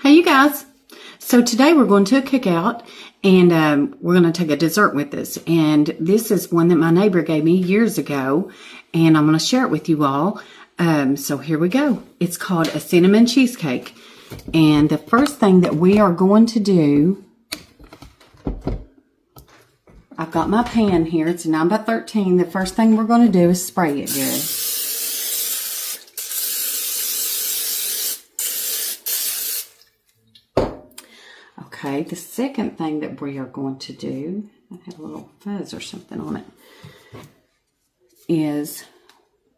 Hey you guys, so today we're going to a cookout and we're going to take a dessert with us, and this is one that my neighbor gave me years ago and I'm going to share it with you all. So here we go. It's called a cinnamon cheesecake, and the first thing that we are going to do, I've got my pan here, it's a 9 by 13. The first thing we're going to do is spray it good. Okay, the second thing that we are going to do, I have a little fuzz or something on it, is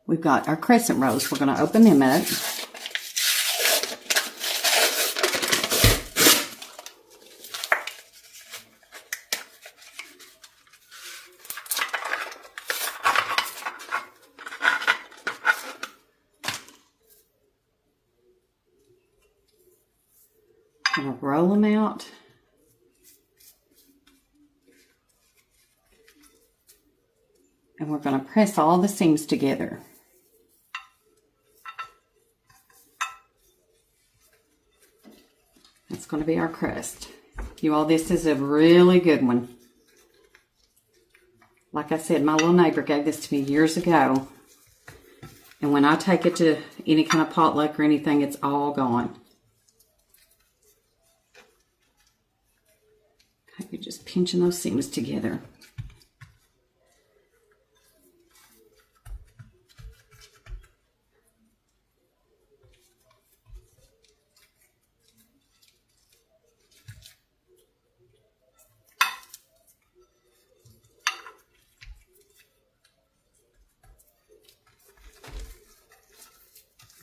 we've got our crescent rolls. We're going to open them up. I'm going to roll them out. And we're going to press all the seams together. That's going to be our crust. You all, this is a really good one. Like I said, my little neighbor gave this to me years ago. And when I take it to any kind of potluck or anything, it's all gone. Okay, you're just pinching those seams together.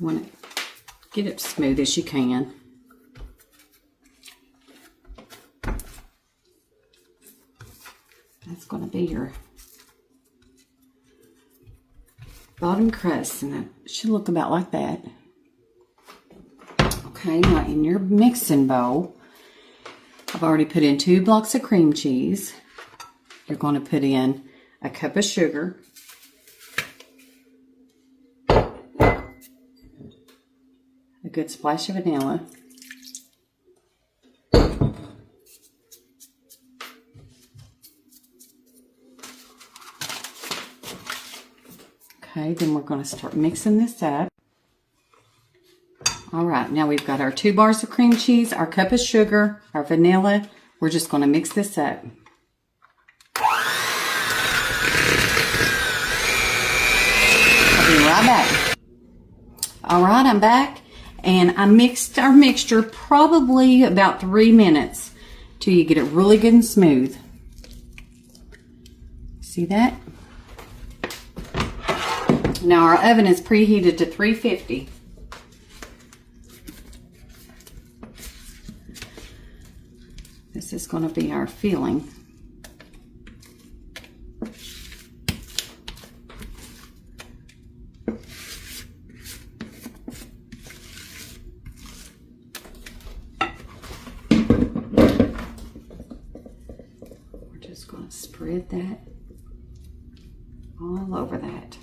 You want to get it smooth as you can. That's going to be your bottom crust, and it should look about like that. Okay, now in your mixing bowl, I've already put in 2 blocks of cream cheese. You're going to put in a cup of sugar, a good splash of vanilla, okay, then we're going to start mixing this up. All right, now we've got our 2 bars of cream cheese, our cup of sugar, our vanilla. We're just going to mix this up. I'll be right back. All right, I'm back. And I mixed our mixture probably about 3 minutes till you get it really good and smooth. See that? Now our oven is preheated to 350. This is going to be our filling. Going to spread that all over that.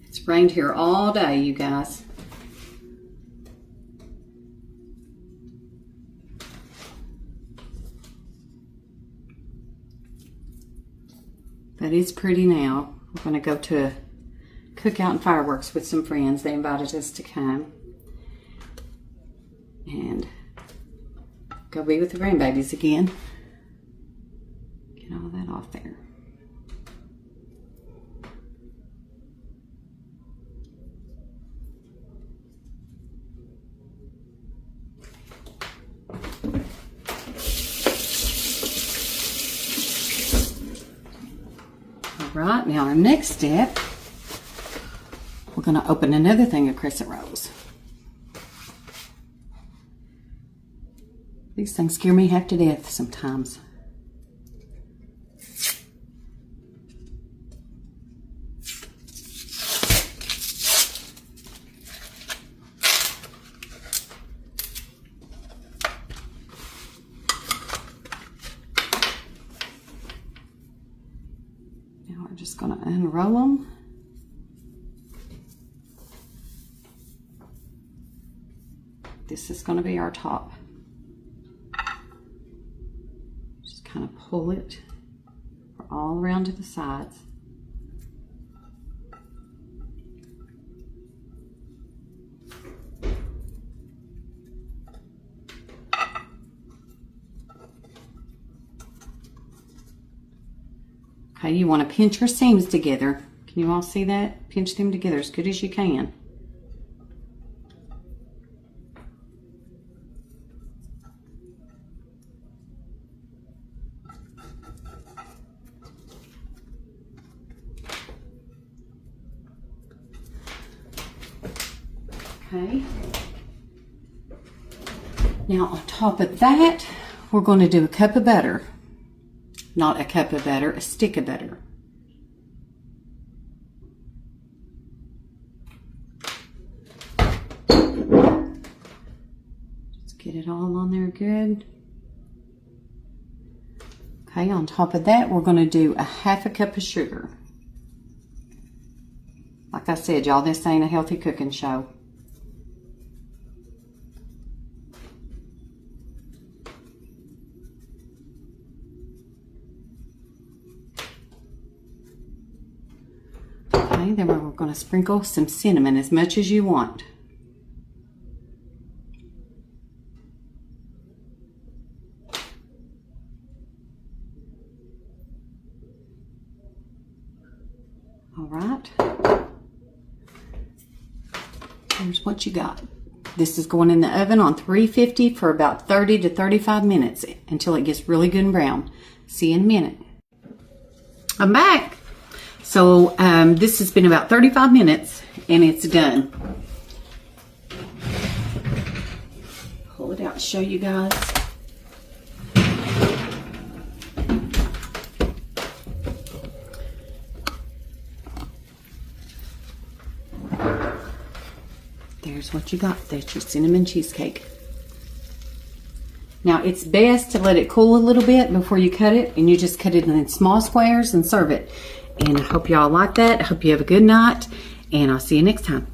It's rained here all day, you guys. But it's pretty now. We're going to go to a cookout and fireworks with some friends. They invited us to come and go be with the grandbabies again. Get all that off there. All right, now our next step, we're going to open another thing of crescent rolls. These things scare me half to death sometimes. just going to unroll them. This is going to be our top. Just kind of pull it all around to the sides. Okay, you want to pinch your seams together. Can you all see that? Pinch them together as good as you can. Okay. Now on top of that, we're going to do a cup of butter. Not a cup of butter, a stick of butter. Just get it all on there good. Okay, on top of that, we're going to do a half a cup of sugar. Like I said, y'all, this ain't a healthy cooking show. Okay, then we're going to sprinkle some cinnamon as much as you want. All right. Here's what you got. This is going in the oven on 350 for about 30 to 35 minutes until it gets really good and brown. See you in a minute. I'm back. So this has been about 35 minutes and it's done. Pull it out to show you guys. There's what you got. That's your cinnamon cheesecake. Now it's best to let it cool a little bit before you cut it, and you just cut it in small squares and serve it. And I hope y'all like that. I hope you have a good night, and I'll see you next time.